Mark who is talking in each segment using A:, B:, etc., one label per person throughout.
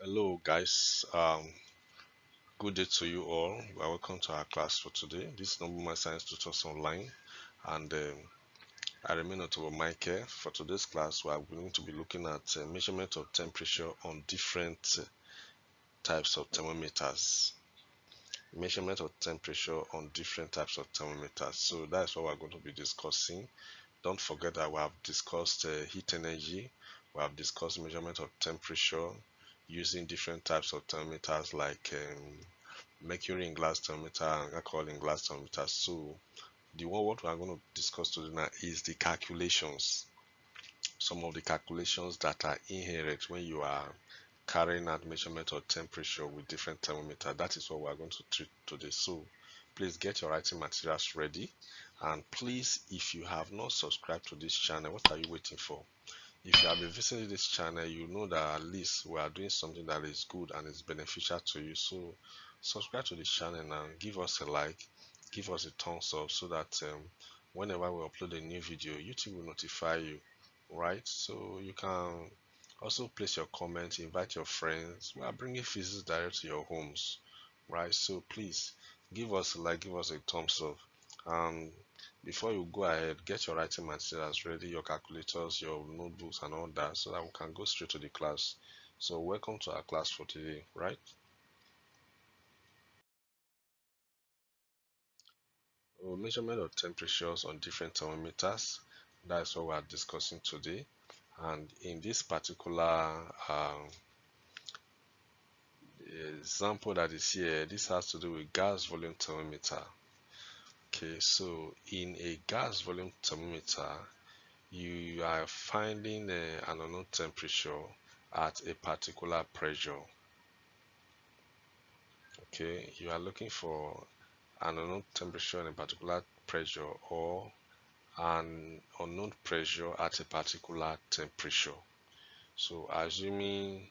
A: Hello guys, good day to you all. Welcome to our class for today. This is Normal Science Tutors Online, and I remain Dr. Michael. For today's class, we are going to be looking at measurement of temperature on different types of thermometers. Measurement of temperature on different types of thermometers. So that's what we're going to be discussing. Don't forget that we have discussed heat energy. We have discussed measurement of temperature using different types of thermometers like mercury in glass thermometer and alcohol in glass thermometer. So the one what we are going to discuss today now is the calculations. Some of the calculations that are inherent when you are carrying out measurement of temperature with different thermometer. That is what we are going to treat today. So please get your writing materials ready, and please, if you have not subscribed to this channel, what are you waiting for? If you have been visiting this channel, you know that at least we are doing something that is good and is beneficial to you. So subscribe to this channel and give us a like, give us a thumbs up, so that whenever we upload a new video, YouTube will notify you, right? So you can also place your comments, invite your friends. We are bringing physics direct to your homes, right? So please give us a like, give us a thumbs up. um before you go ahead, get your writing materials ready, your calculators, your notebooks, and all that, so that we can go straight to the class. So, welcome to our class for today, right? Measurement of temperatures on different thermometers. That's what we are discussing today. And in this particular example that is here, this has to do with gas volume thermometer. Okay, so in a gas volume thermometer, you are finding an unknown temperature at a particular pressure. Okay, you are looking for an unknown temperature and a particular pressure, or an unknown pressure at a particular temperature. So assuming,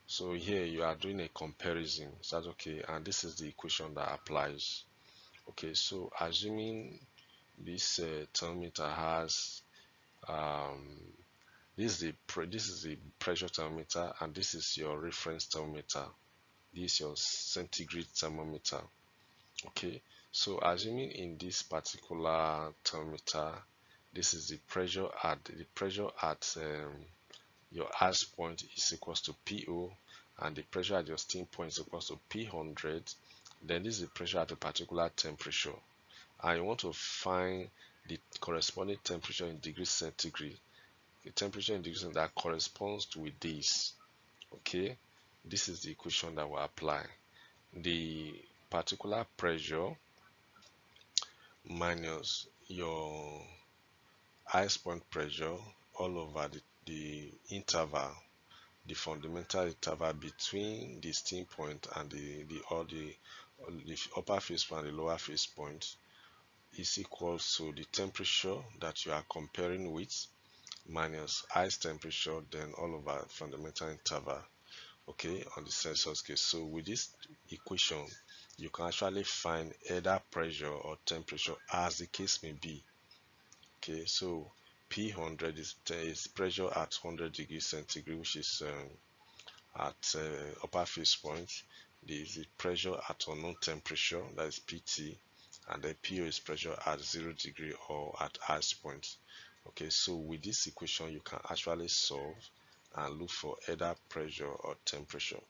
A: so here you are doing a comparison, is that okay? And this is the equation that applies. Okay, so assuming this thermometer has this is the pressure thermometer, and this is your reference thermometer. This is your centigrade thermometer. Okay, so assuming in this particular thermometer, this is the pressure at your ash point is equals to PO, and the pressure at your steam point is equals to P100. Then this is the pressure at a particular temperature, and you want to find the corresponding temperature in degrees centigrade, the temperature in degrees centigrade that corresponds to with this. Okay, this is the equation that will apply. The particular pressure minus your ice point pressure all over the interval, the fundamental interval between the steam point and the upper phase point and the lower phase point, is equal to the temperature that you are comparing with minus ice temperature, then all over fundamental interval, okay, on the Celsius scale. So with this equation, you can actually find either pressure or temperature as the case may be. Okay, so P100 is pressure at 100 degrees centigrade, which is at upper phase point. This is pressure at unknown temperature, that is PT, and the PO is pressure at 0 degree or at ice point. Okay, so with this equation, you can actually solve and look for either pressure or temperature.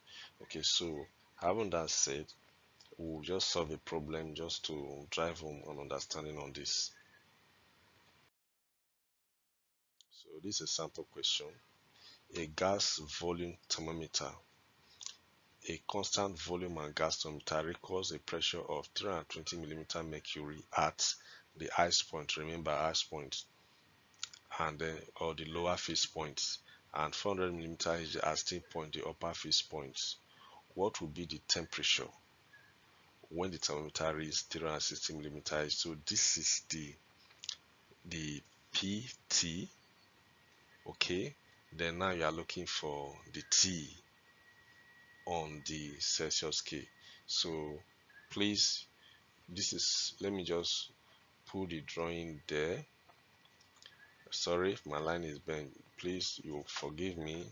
A: Okay, so having that said, we'll just solve a problem just to drive home an understanding on this. So this is a sample question. A gas volume thermometer. A constant volume and gas thermometer records a pressure of 320 millimeter mercury at the ice point, remember ice point, and then or the lower phase points, and 400 millimeter is the steam point, the upper phase points. What will be the temperature when the thermometer is 360 millimeters? So this is the PT. Okay, then now you are looking for the T on the Celsius scale. So please, this is, let me just put the drawing there. Sorry if my line is bent, please you forgive me.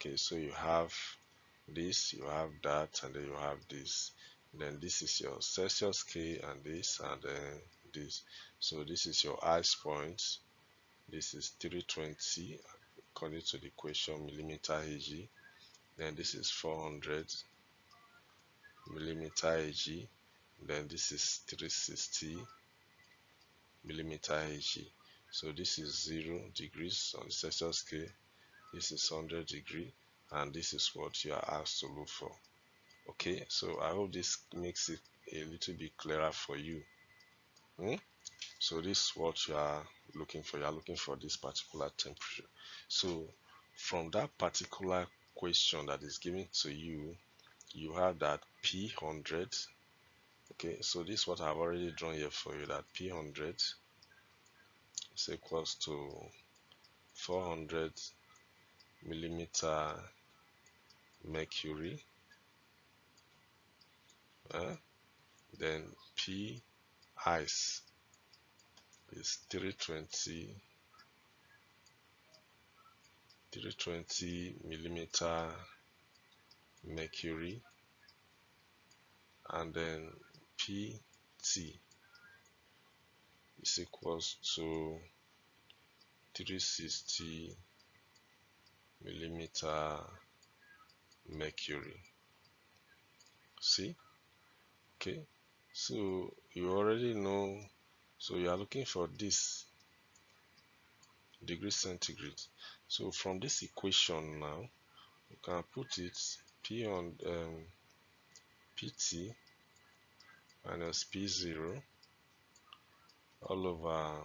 A: Okay, so you have this, you have that, and then you have this. Then this is your Celsius scale, and this, and then this. So this is your ice point. This is 320 according to the question, millimeter Hg. Then this is 400 millimeter Hg. Then this is 360 millimeter Hg. So this is 0 degrees on the Celsius scale. This is 100 degree, and this is what you are asked to look for. Okay, so I hope this makes it a little bit clearer for you. So this is what you are looking for. You are looking for this particular temperature. So from that particular question that is given to you, you have that P100. Okay, so this is what I've already drawn here for you, that P100 is equals to 400 millimeter mercury. Then P ice is 320 millimeter mercury, and then PT is equals to 360 millimeter mercury. See? Okay, so you already know. So you are looking for this degree centigrade. So from this equation now, you can put it P on PT minus P0 all over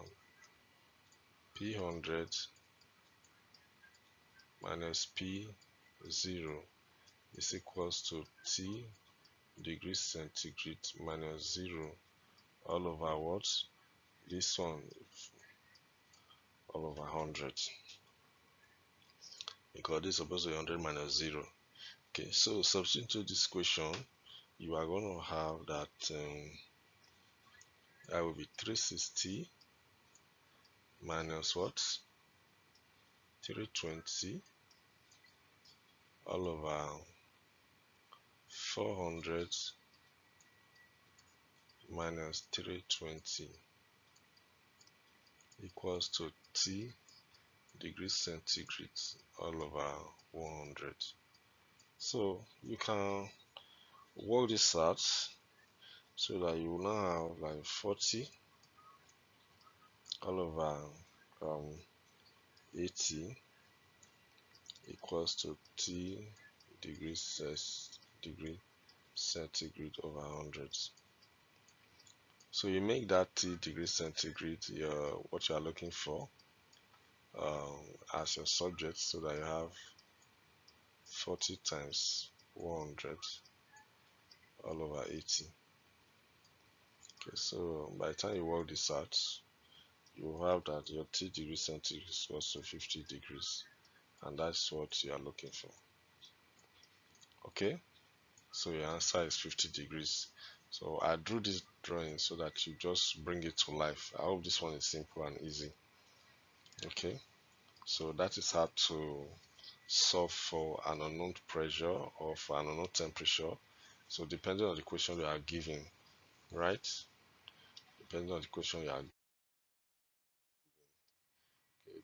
A: P100 minus P0 is equals to T degrees centigrade minus 0 all over what? This one all over 100, because this is supposed to be 100 minus 0. Okay, so substitute this question, you are going to have that that will be 360 minus what? 320 all over 400 minus 320 equals to T degrees centigrade all over 100. So you can work this out so that you will now have like 40 all over 80 equals to T degrees centigrade over 100. So you make that T degrees centigrade what you are looking for as your subject, so that you have 40 times 100 all over 80. Okay, so by the time you work this out, you will have that your T degrees centigrade is equals to 50 degrees, and that's what you are looking for. Okay, so your answer is 50 degrees. So I drew this drawing so that you just bring it to life. I hope this one is simple and easy. Okay, so that is how to solve for an unknown pressure or for an unknown temperature. So depending on the question you are given, right? Depending on the question you are given.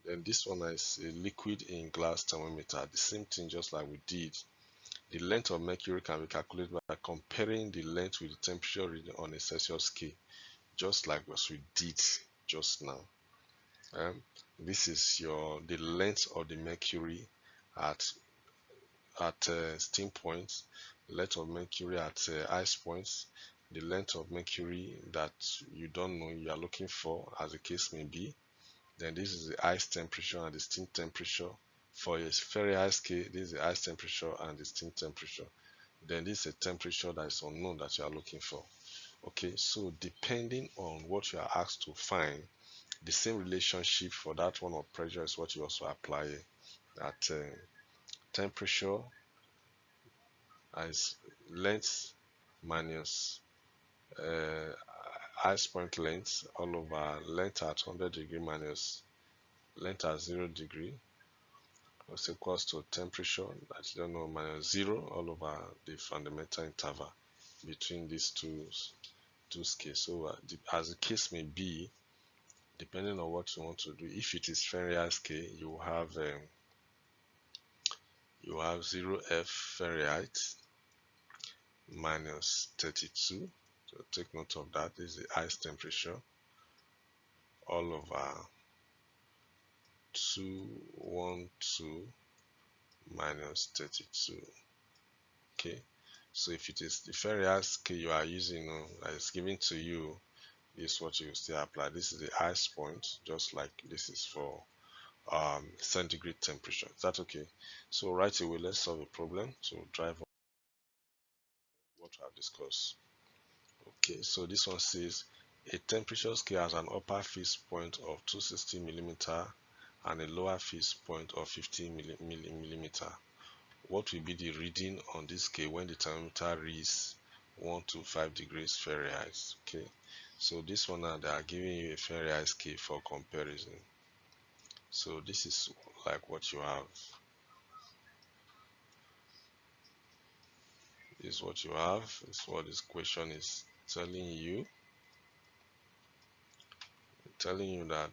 A: Then this one is a liquid in glass thermometer. The same thing, just like we did. The length of mercury can be calculated by comparing the length with the temperature reading on a Celsius scale, just like what we did just now. This is the length of the mercury at steam points, length of mercury at ice points, the length of mercury that you don't know you are looking for, as the case may be. Then this is the ice temperature and the steam temperature. For a very high scale, this is the ice temperature and the steam temperature. Then this is a temperature that is unknown that you are looking for. Okay, so depending on what you are asked to find, the same relationship for that one of pressure is what you also apply at temperature as length minus ice point length all over length at 100 degree minus length at 0 degree is equals to temperature, that you don't know, minus 0 all over the fundamental interval between these two scales. So as the case may be, depending on what you want to do, if it is Fahrenheit scale, you have 0F Fahrenheit minus 32. So take note of that. This is the highest temperature all over 212 minus 32. Okay, so if it is the Fahrenheit scale you are using, that is given to you, this is what you still apply. This is the highest point, just like this is for centigrade temperature. Is that okay? So right away, let's solve a problem to drive on what we have discussed. Okay, so this one says a temperature scale has an upper fixed point of 260 millimeter and a lower fixed point of 50 millimeter. What will be the reading on this scale when the thermometer reads 125 degrees Fahrenheit? Okay, so this one now they are giving you a Fahrenheit scale for comparison. So this is like what you have. This is what you have. This is what this question is telling you. Telling you that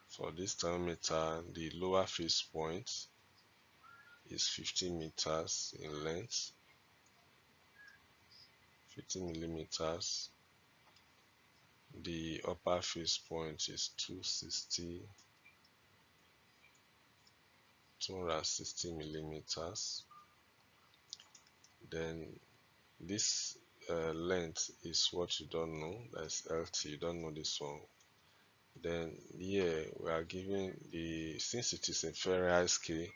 A: for this thermometer, the lower fixed point is 50 meters in length, 50 millimeters. The upper fixed point is 260 millimeters. Then this length is what you don't know, that's LT, you don't know this one. Then here we are given the, since it is a Fahrenheit scale,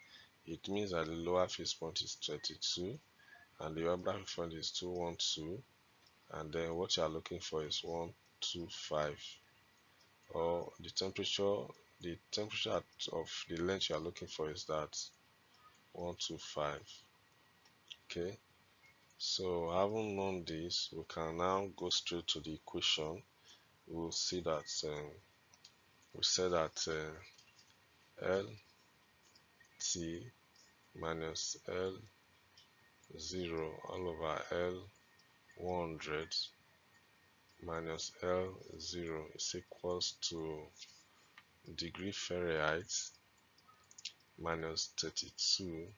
A: it means that the lower fixed point is 22 and the upper fixed point is 212, and then what you are looking for is 125, or the temperature of the length you are looking for is that 125. Okay, so having known this, we can now go straight to the equation. We'll see that we said that LT minus L0 all over L100 minus L0 is equals to degree Fahrenheit minus 32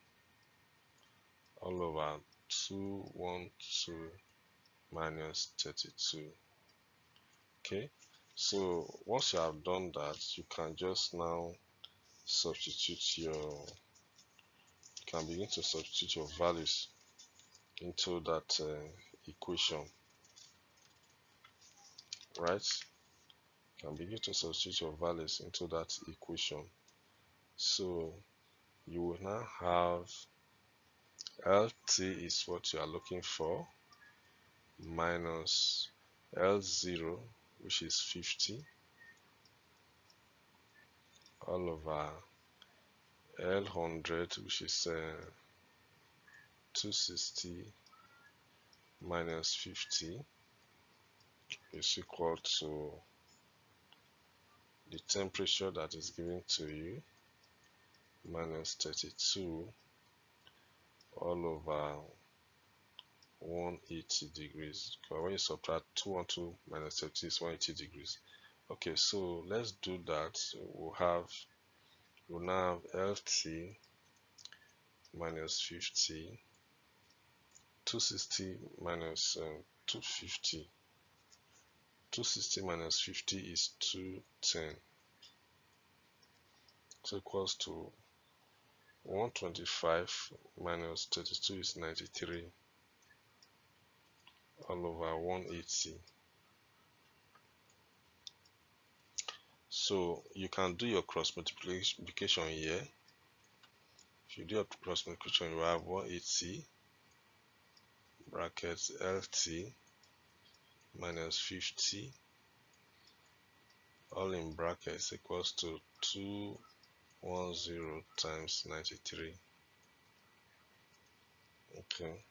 A: all over 212 minus 32. Okay, so once you have done that, you can just now substitute you can begin to substitute your values into that equation, right? You can begin to substitute your values into that equation. So you will now have LT is what you are looking for minus L0, which is 50, all over L100, which is 260 minus 50, is equal to the temperature that is given to you minus 32 all over 180 degrees. Because when you subtract 212 minus 30 is 180 degrees. Okay, so let's do that. We'll now have LT minus 50, 260 minus 250. 260 minus 50 is 210. So equals to 125 minus 32 is 93 all over 180. So you can do your cross multiplication here. If you do a cross multiplication, you have 180 brackets LT minus 50 all in brackets equals to 210 times 93. Okay,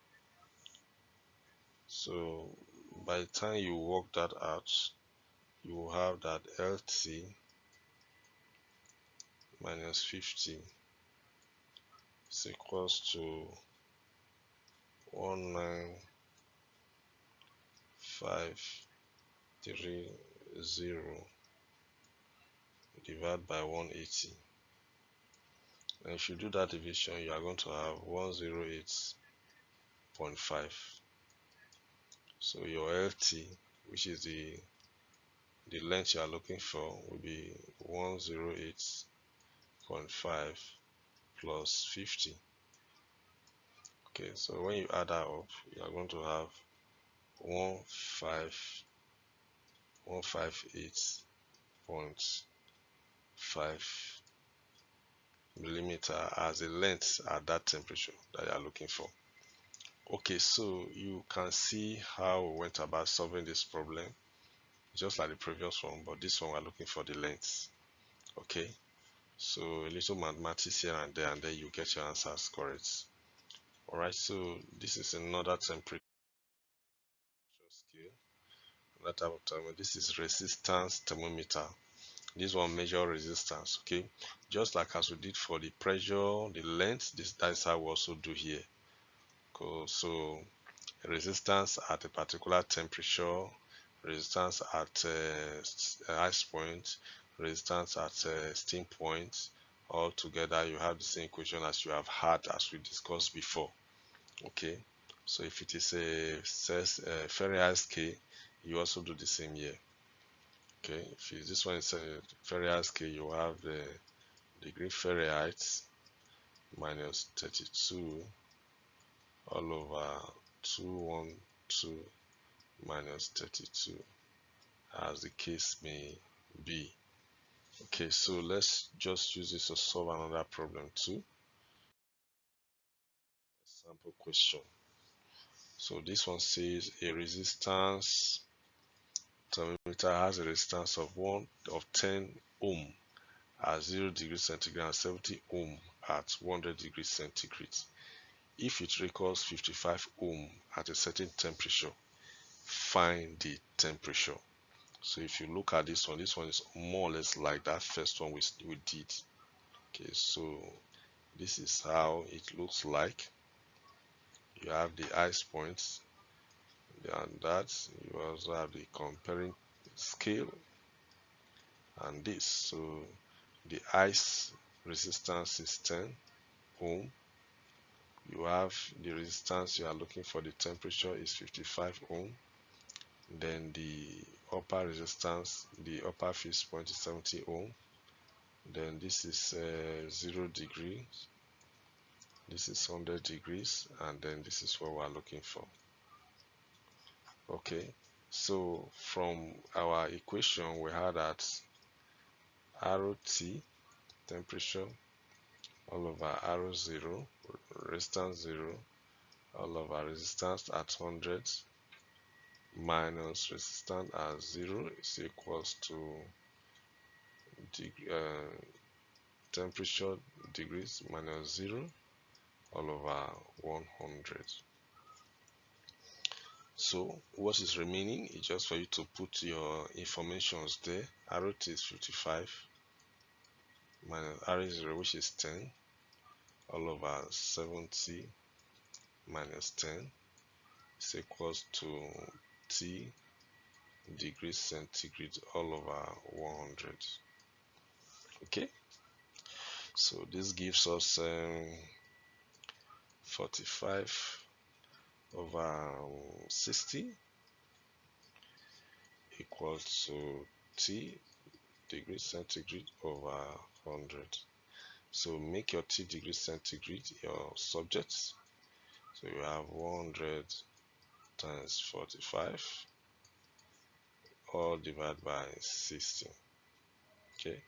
A: so by the time you work that out, you will have that LT minus 50 is equals to 19530 divided by 180. And if you do that division, you are going to have 108.5. So your LT, which is the length you are looking for, will be 108.5 plus 50. Okay, so when you add that up, you are going to have 158.5 millimeter as a length at that temperature that you are looking for. Okay, so you can see how we went about solving this problem, just like the previous one, but this one we're looking for the length. Okay, so a little mathematics here and there, and then you get your answers correct. All right, so this is another temperature scale. That type of thermometer. This is resistance thermometer. This one measure resistance. Okay, just like as we did for the pressure, the length, that's how we also do here. Cool. So resistance at a particular temperature, resistance at ice point, resistance at steam point, all together you have the same equation as you have had as we discussed before. Okay, so if it is a Fahrenheit scale, you also do the same here. Okay, if this one is a Fahrenheit scale, you have the degree Fahrenheit minus 32 all over 212 minus 32, as the case may be. Okay, so let's just use this to solve another problem too. Sample question. So this one says a resistance thermometer has a resistance of 10 ohm at 0 degrees centigrade and 70 ohm at 100 degrees centigrade. If it records 55 ohm at a certain temperature, find the temperature. So if you look at this one is more or less like that first one we did. Okay, so this is how it looks like. You have the ice points, and that you also have the comparing scale and this. So the ice resistance is 10 ohm. You have the resistance you are looking for, the temperature is 55 ohm. Then the upper resistance, the upper fuse point is 70 ohm. Then this is 0 degrees, this is 100 degrees, and then this is what we're looking for. Okay, so from our equation we had that ROT, temperature, all over RO0, resistance 0, all over resistance at 100 minus resistance at 0 is equals to temperature degrees minus 0 all over 100. So what is remaining is just for you to put your informations there. ROT is 55 minus RO0, which is 10, all over 70 minus 10 is equals to T degrees centigrade all over 100. Okay, so this gives us 45 over 60 equals to T degrees centigrade over 100. So make your T degrees centigrade your subjects. So you have 100 times 45 all divided by 60. Okay,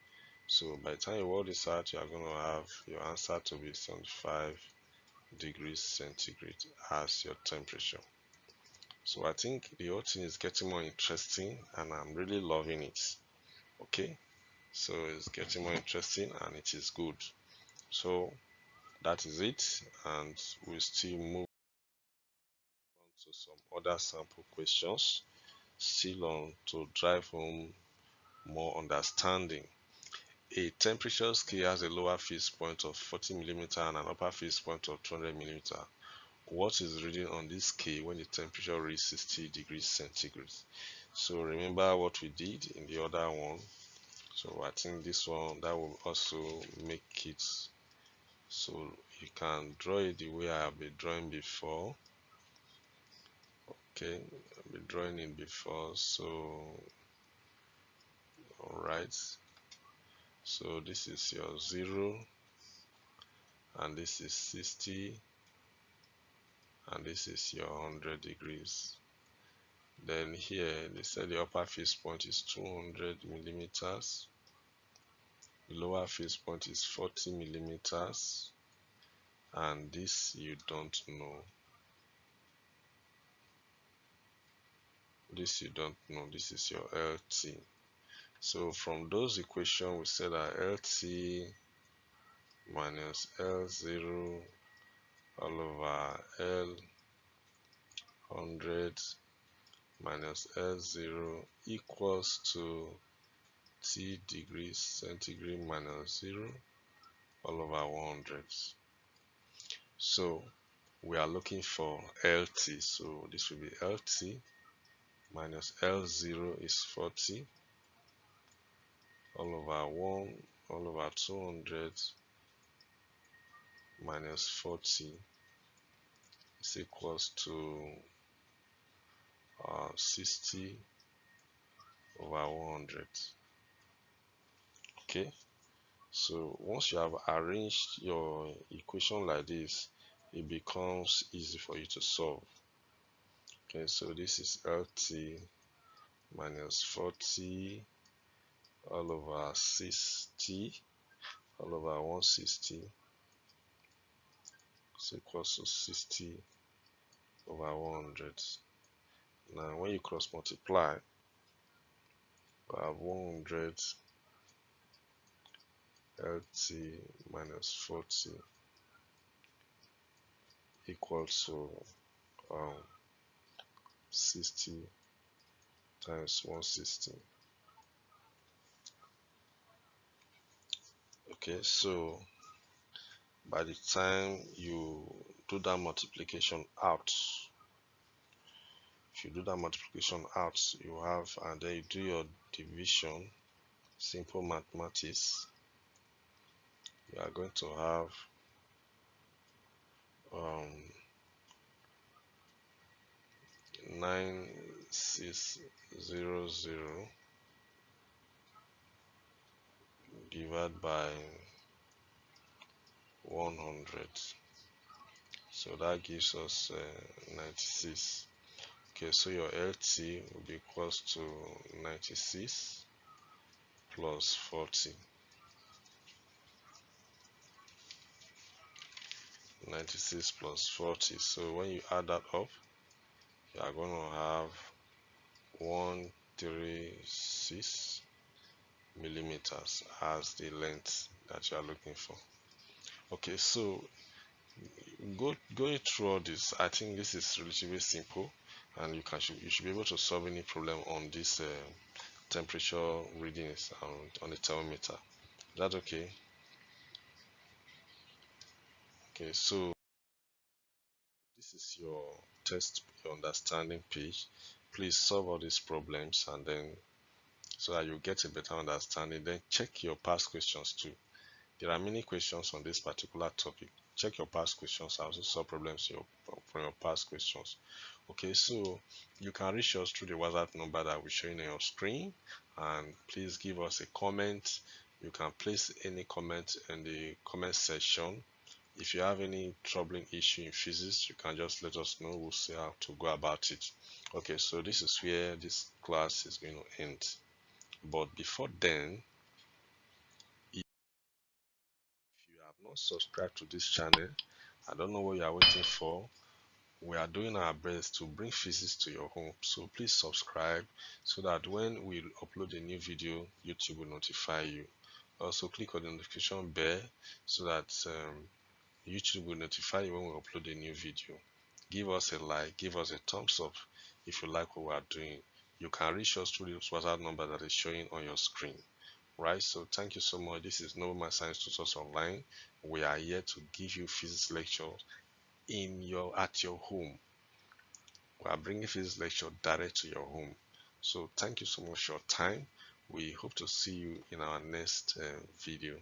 A: so by the time you work this out, you are going to have your answer to be 75 degrees centigrade as your temperature. So I think the whole thing is getting more interesting and I'm really loving it. Okay, so it's getting more interesting and it is good. So that is it, and we'll still move on to some other sample questions, still on to drive home more understanding. A temperature scale has a lower fixed point of 40 millimeter and an upper fixed point of 200 millimeter. What is reading on this scale when the temperature reaches 60 degrees centigrade? So remember what we did in the other one. So I think this one that will also make it so you can draw it the way I have been drawing before. Okay, I've been drawing it before. So all right, so this is your 0 and this is 60 and this is your 100 degrees. Then here they said the upper fixed point is 200 millimeters, the lower fixed point is 40 millimeters, and this you don't know. This you don't know. This is your LT. So from those equations we said that LT minus L0 all over L 100 minus L0 equals to T degrees centigrade minus 0 all over 100. So we are looking for LT. So this will be LT minus L0 is 40 all over 1 all over 200 minus 40 is equals to 60 over 100. Okay, so once you have arranged your equation like this, it becomes easy for you to solve. Okay, so this is LT minus 40 all over 60 all over 160 is equals to 60 over 100. Now when you cross multiply, we have 100 LT minus 40 equals to 60 times 160. Okay, so by the time you do that multiplication out, if you do that multiplication out, you have, and then you do your division, simple mathematics, you are going to have 9600 divided by 100. So that gives us 96. Okay, so your LT will be equals to 96 plus 40. 96 plus 40. So when you add that up, you are going to have 136 millimeters as the length that you are looking for. Okay, so going through all this, I think this is relatively simple, and you should be able to solve any problem on this temperature readings on the thermometer. Is that okay? Okay, so this is your test, your understanding page. Please solve all these problems, and then so that you get a better understanding. Then check your past questions too. There are many questions on this particular topic. Check your past questions. I also solve problems from your past questions. Okay, so you can reach us through the WhatsApp number that we're showing on your screen, and please give us a comment. You can place any comment in the comment section. If you have any troubling issue in physics, you can just let us know. We'll see how to go about it. Okay, so this is where this class is going to end. But before then, if you have not subscribed to this channel, I don't know what you are waiting for. We are doing our best to bring physics to your home, so please subscribe so that when we upload a new video, YouTube will notify you. Also click on the notification bell so that YouTube will notify you when we upload a new video. Give us a like, give us a thumbs up if you like what we are doing. You can reach us through this WhatsApp number that is showing on your screen. right? So thank you so much. This is Normal Science Tutors Online. We are here to give you physics lectures at your home. We are bringing physics lecture direct to your home. So thank you so much for your time. We hope to see you in our next video.